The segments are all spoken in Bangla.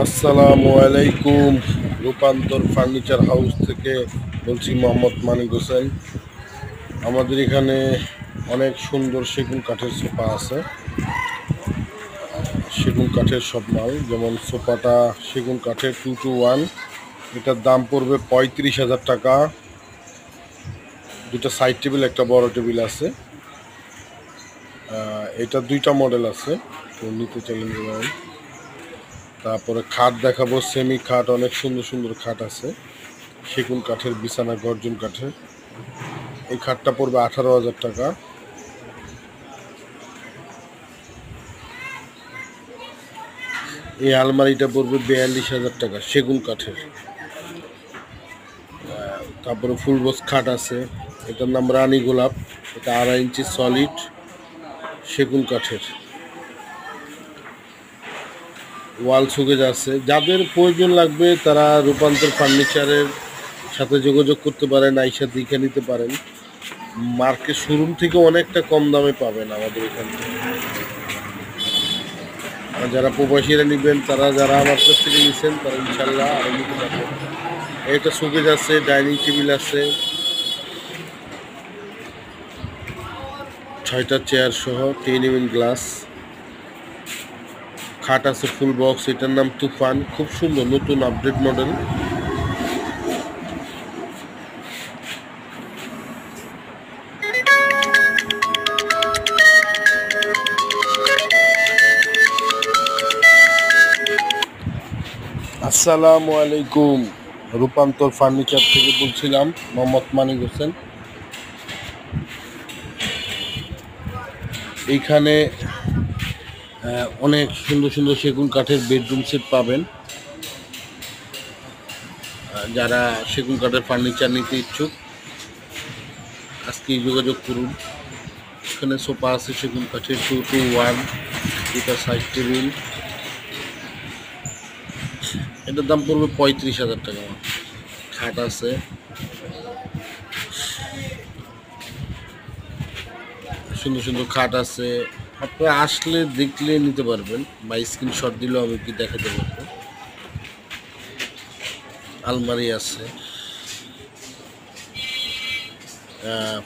আসসালামু আলাইকুম। রূপান্তর ফার্নিচার হাউস থেকে বলছি, মোহাম্মদ মানিক হোসেন। আমাদের এখানে অনেক সুন্দর সেগুন কাঠের সোফা আছে। সেগুন কাঠের সব মাল, যেমন সোফাটা সেগুন কাঠের 2-1, এটার দাম পড়বে 35,000 টাকা। দুটা সাইড টেবিল, একটা বড় টেবিল আছে। এটা দুইটা মডেল আছে, তো নিতে চাইলে নিতে পারেন। তারপরে খাট দেখাবো, সেমি খাট, অনেক সুন্দর সুন্দর খাট আছে। সেগুন কাঠের, বিছানা গর্জন কাঠের। এই খাটটা পড়বে 18,000 টাকা। এই আলমারিটা পড়বে 42,000 টাকা, সেগুন কাঠের। তারপরে ফুল বক্স খাট আছে, এটার নাম রানী গোলাপ। এটা 2.5 ইঞ্চি সলিড সেগুন কাঠের। ওয়াল শোকেজ আছে। যাদের প্রয়োজন লাগবে তারা রূপান্তর ফার্নিচারের সাথে যোগাযোগ করতে পারেন, আইসা দেখে নিতে পারেন। মার্কেট শোরুম থেকে অনেকটা কম দামে পাবেন আমাদের এখান থেকে। আর যারা প্রবাসীরা নেবেন, যারা আমার কাছ থেকে নিচ্ছেন, তারা ইনশাল্লাহ আরও নিতে পারবেন। একটা শোকেজ আছে, ডাইনিং টেবিল আছে, 6টা চেয়ার সহ 10 mm গ্লাস। খাট আছে ফুল বক্স, এটার নাম তুফান, খুব সুন্দর, নতুন আপডেট মডেল। আসসালামু আলাইকুম। রূপান্তর ফার্নিচার থেকে বলছিলাম, মোহাম্মদ মানিক হোসেন। এইখানে অনেক সুন্দর সুন্দর সেগুন কাঠের বেডরুম সেট পাবেন। যারা সেগুন কাঠের ফার্নিচার নিতে ইচ্ছুক, আজকেই যোগাযোগ করুন। এখানে সোফা আছে সেগুন কাঠের 2-1, দুটা সাইড টেবিল। এটার দাম পড়বে 35,000 টাকা। খাট আছে, সুন্দর সুন্দর খাট আছে। আপনারা আসলে দেখলে নিতে পারবেন, বা স্ক্রিনশট দিলেও আমি কি দেখাতে পারবো। আলমারি আছে,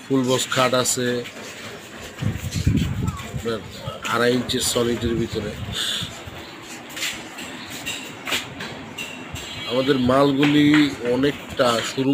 ফুল বক্স খাট আছে, 2.5 ইঞ্চির সলিডের ভিতরে। আমাদের মালগুলি অনেকটা শুরু